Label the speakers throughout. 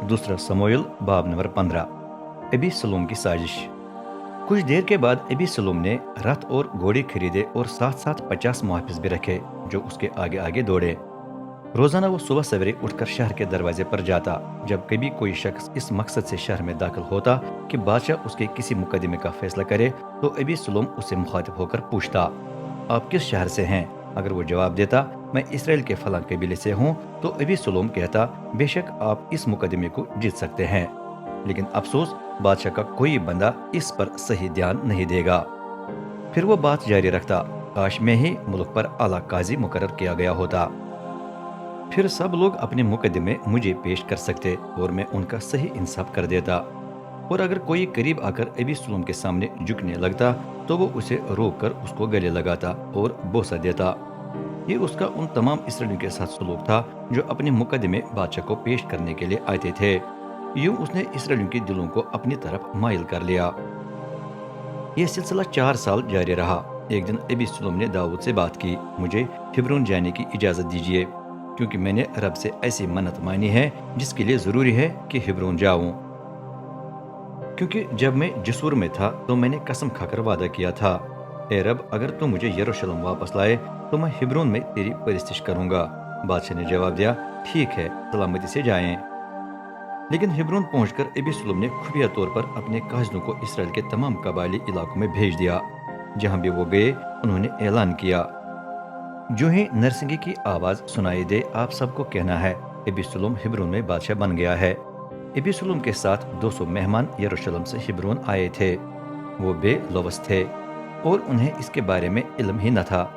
Speaker 1: दूसरा समूएल बाब नंबर 15। अबी सलूम की साजिश। कुछ देर के बाद अबी सलूम ने रथ और घोड़े खरीदे और साथ साथ 50 मुहाफिज भी रखे जो उसके आगे आगे दौड़े। रोजाना वो सुबह सवेरे उठकर शहर के दरवाजे पर जाता। जब कभी कोई शख्स इस मकसद से शहर में दाखिल होता कि बादशाह उसके किसी मुकदमे का फैसला करे, तो अबी सलूम उससे मुखातिब होकर पूछता, आप किस शहर से हैं? अगर वो जवाब देता, मैं इसराइल के फलां कबीले से हूँ, तो अबी सलूम कहता, बेशक आप इस मुकदमे को जीत सकते हैं, लेकिन अफसोस बादशाह का कोई बंदा इस पर सही ध्यान नहीं देगा। फिर वो बात जारी रखता, काश में ही मुल्क पर आला काजी मुकर्रर किया गया होता, फिर सब लोग अपने मुकदमे मुझे पेश कर सकते और मैं उनका सही इंसाफ कर देता। और अगर कोई करीब आकर अबी सलूम के सामने झुकने लगता, तो वो उसे रोक कर उसको गले लगाता और बोसा देता। ये उसका उन तमाम इसराइलियों के साथ सलूक था जो अपने मुकदमे बादशाह को पेश करने के लिए आते थे। यूं उसने इसराइलियों के दिलों को अपनी तरफ माइल कर लिया। ये सिलसिला 4 साल जारी रहा। एक दिन अबी सलूम ने दाऊद से बात की, मुझे हिब्रोन जाने की इजाज़त दीजिए, क्योंकि मैंने रब से ऐसी मन्नत मानी है जिसके लिए ज़रूरी है कि हिब्रोन जाऊं। क्योंकि जब मैं जसूर में था तो मैंने कसम खाकर वादा किया था, ए रब, अगर तू मुझे यरूशलेम वापस लाए तो मैं हिब्रोन में तेरी परस्तिश करूंगा। बादशाह ने जवाब दिया, ठीक है, सलामती से जाएं। लेकिन हिब्रोन पहुंचकर अबी सलूम ने खुफिया तौर पर अपने काजलों को इसराइल के तमाम कबायली इलाकों में भेज दिया। जहां भी वो गए उन्होंने ऐलान किया, जो ही नरसिंगी की आवाज सुनाई दे, आप सबको कहना है, अबी सलूम हिब्रोन में बादशाह बन गया है। अबी सलूम के साथ 200 मेहमान यरूशलेम से हिब्रोन आए थे। वो बेलौस थे और उन्हें इसके बारे में इल्म ही न था।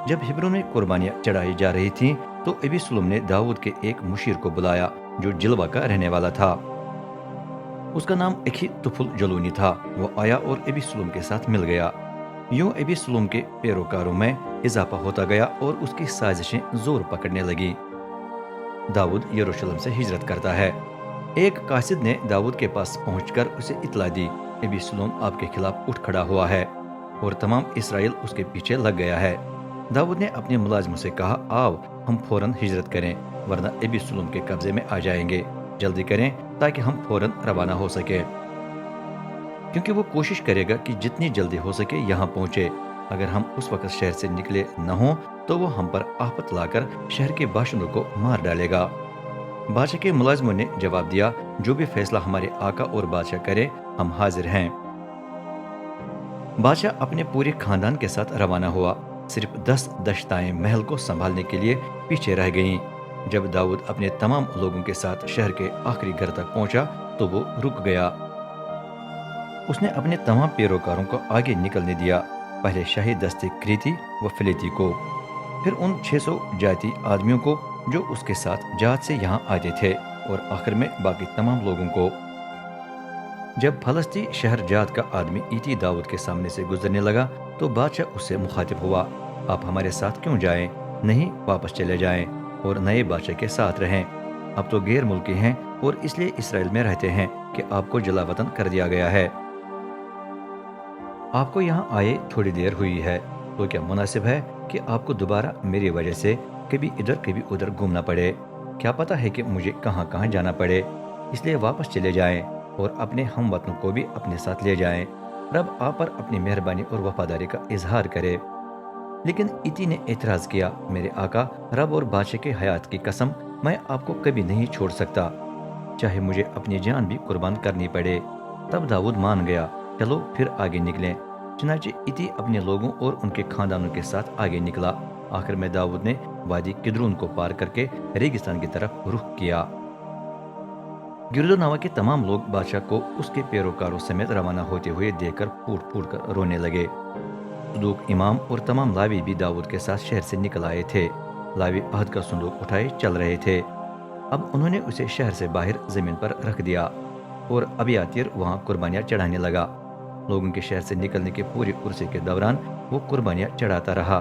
Speaker 1: जब हिब्रोन में कुर्बानियां चढ़ाई जा रही थीं, तो अबी सलूम ने दाऊद के एक मुशीर को बुलाया जो जिलवा का रहने वाला था। उसका नाम अखी तुफुल जलूनी था। वो आया और अबी सलूम के साथ मिल गया। यूं अबी सलूम के पैरोकारों में इजाफा होता गया और उसकी साजिशें जोर पकड़ने लगी। दाऊद यरूशलेम से हिजरत करता है। एक कासिद ने दाऊद के पास पहुंचकर उसे इतला दी, अबी सलूम आपके खिलाफ उठ खड़ा हुआ है और तमाम इसराइल उसके पीछे लग गया है। दाऊद ने अपने मुलाजिमों से कहा, आओ हम फौरन हिजरत करें, वरना अबी सलूम के कब्जे में आ जाएंगे। जल्दी करें ताकि हम फौरन रवाना हो सके, क्योंकि वो कोशिश करेगा कि जितनी जल्दी हो सके यहाँ पहुंचे। अगर हम उस वक्त शहर से निकले न हों तो वो हम पर आफत लाकर शहर के बाशिंदों को मार डालेगा। बादशाह के मुलाजिमों ने जवाब दिया, जो भी फैसला हमारे आका और बादशाह करे, हम हाजिर हैं। बादशाह अपने पूरे खानदान के साथ रवाना हुआ। सिर्फ 10 दश्ताएं महल को संभालने के लिए पीछे रह गईं। जब दाऊद अपने तमाम लोगों के साथ शहर के आखिरी घर तक पहुंचा तो वो रुक गया। उसने अपने तमाम पैरोकारों को आगे निकलने दिया, पहले शाही दस्ते क्रीति व फिलिती को, फिर उन 600 जाती आदमियों को जो उसके साथ जहाज से यहाँ आते थे, और आखिर में बाकी तमाम लोगों को। जब फलस्ती शहर जात का आदमी ईटी दाऊद के सामने से गुजरने लगा तो बादशाह उससे मुखातिब हुआ, आप हमारे साथ क्यों जाएं? नहीं, वापस चले जाएं और नए बादशाह के साथ रहें। अब तो गैर मुल्की हैं और इसलिए इसराइल में रहते हैं कि आपको जलावतन कर दिया गया है। आपको यहाँ आए थोड़ी देर हुई है, तो क्या मुनासिब है कि आपको दोबारा मेरी वजह से कभी इधर कभी उधर घूमना पड़े? क्या पता है कि मुझे कहाँ कहाँ जाना पड़े। इसलिए वापस चले जाएं और अपने हमवतनों को भी अपने साथ ले जाएं। रब आप पर अपनी मेहरबानी और वफादारी का इजहार करे। लेकिन इती ने एतराज किया, मेरे आका, रब और बादशाह के हयात की कसम, मैं आपको कभी नहीं छोड़ सकता, चाहे मुझे अपनी जान भी कुर्बान करनी पड़े। तब दाऊद मान गया, चलो फिर आगे निकलें। चुनांचे इती अपने लोगों और उनके खानदानों के साथ आगे निकला। आखिर में दाऊद ने वादी किद्रून को पार करके रेगिस्तान की तरफ रुख किया। गिरदोनावा के तमाम लोग बादशाह को उसके पैरोकारों समेत रवाना होते हुए देखकर फूट फूट कर रोने लगे। सदूक इमाम और तमाम लावी भी दाऊद के साथ शहर से निकल आए थे। लावी अहद का संदूक उठाए चल रहे थे। अब उन्होंने उसे शहर से बाहर जमीन पर रख दिया और अबियातीर वहां कुर्बानियां चढ़ाने लगा। लोगों के शहर से निकलने के पूरे उर्से के दौरान वो कुर्बानियां चढ़ाता रहा।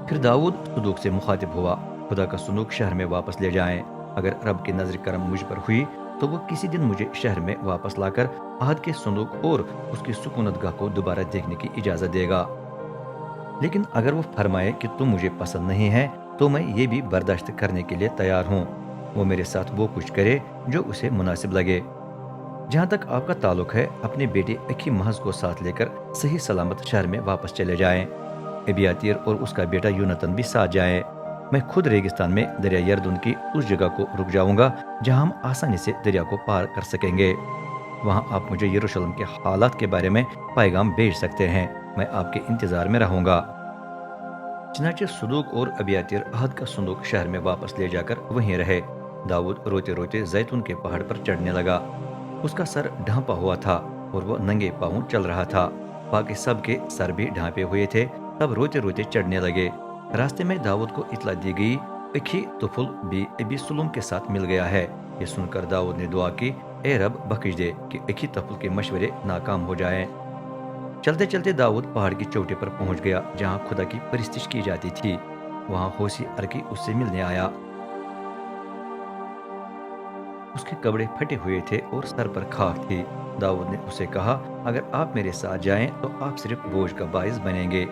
Speaker 1: फिर दाऊद सदूक से मुखातिब हुआ, खुदा का संदूक शहर में वापस ले जाएं। अगर रब की नजर करम मुझ पर हुई तो वो किसी दिन मुझे शहर में वापस लाकर अहद के संदूक और उसकी सुकूनतगाह को दोबारा देखने की इजाजत देगा। लेकिन अगर वो फरमाए कि तुम मुझे पसंद नहीं है तो मैं ये भी बर्दाश्त करने के लिए तैयार हूँ। وہ میرے ساتھ وہ کچھ کرے جو اسے مناسب لگے۔ جہاں تک آپ کا تعلق ہے، اپنے بیٹے اکی محض کو ساتھ لے کر صحیح سلامت شہر میں واپس چلے جائیں۔ ابیاتیر اور اس کا بیٹا یونتن بھی ساتھ جائیں۔ میں خود ریگستان میں دریا یردن کی اس جگہ کو رک جاؤں گا جہاں ہم آسانی سے دریا کو پار کر سکیں گے۔ وہاں آپ مجھے یروشلم کے حالات کے بارے میں پیغام بھیج سکتے ہیں۔ میں آپ کے انتظار میں رہوں گا۔ چنانچہ صدوق اور ابیاتیر عہد کا صندوق شہر میں واپس لے جا کر وہیں رہے۔ داؤد روتے روتے زیتون کے پہاڑ پر چڑھنے لگا۔ اس کا سر ڈھانپا ہوا تھا اور وہ ننگے پاؤں چل رہا تھا۔ باقی سب کے سر بھی ڈھانپے ہوئے تھے، تب روتے روتے چڑھنے لگے۔ راستے میں داؤد کو اطلاع دی گئی، اکھی طفل بھی ابی سلم کے ساتھ مل گیا ہے۔ یہ سن کر داؤد نے دعا کی، اے رب بخش دے کہ اکھی طفل کے مشورے ناکام ہو جائیں۔ چلتے چلتے داؤد پہاڑ کی چوٹی پر پہنچ گیا جہاں خدا کی پرستش کی جاتی تھی۔ وہاں ہوسی ارکی اس سے ملنے آیا۔ اس کے کپڑے پھٹے ہوئے تھے اور سر پر خاک تھی۔ داؤد نے اسے کہا، اگر آپ میرے ساتھ جائیں تو آپ صرف بوجھ کا باعث بنیں گے۔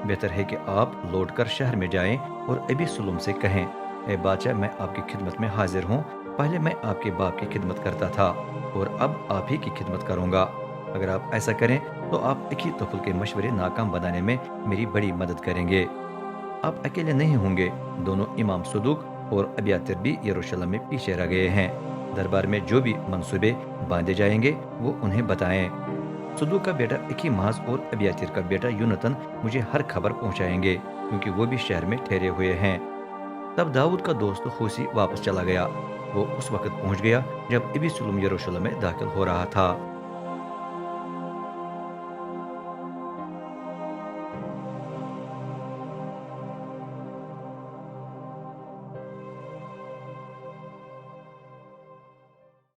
Speaker 1: بہتر ہے کہ آپ لوٹ کر شہر میں جائیں اور ابی سلم سے کہیں، اے بادشاہ، میں آپ کی خدمت میں حاضر ہوں۔ پہلے میں آپ کے باپ کی خدمت کرتا تھا اور اب آپ ہی کی خدمت کروں گا۔ اگر آپ ایسا کریں تو آپ ایک ہی طفل کے مشورے ناکام بنانے میں میری بڑی مدد کریں گے۔ آپ اکیلے نہیں ہوں گے، دونوں امام صدوق اور ابیاتر بھی یروشلم میں پیچھے رہ گئے ہیں۔ دربار میں جو بھی منصوبے باندھے جائیں گے وہ انہیں بتائیں۔ صدوق کا بیٹا اکی محض اور ابیاتر کا بیٹا یونتن مجھے ہر خبر پہنچائیں گے، کیونکہ وہ بھی شہر میں ٹھہرے ہوئے ہیں۔ تب داؤد کا دوست ہوسی واپس چلا گیا۔ وہ اس وقت پہنچ گیا جب ابی سلم یروشلم میں داخل ہو رہا تھا۔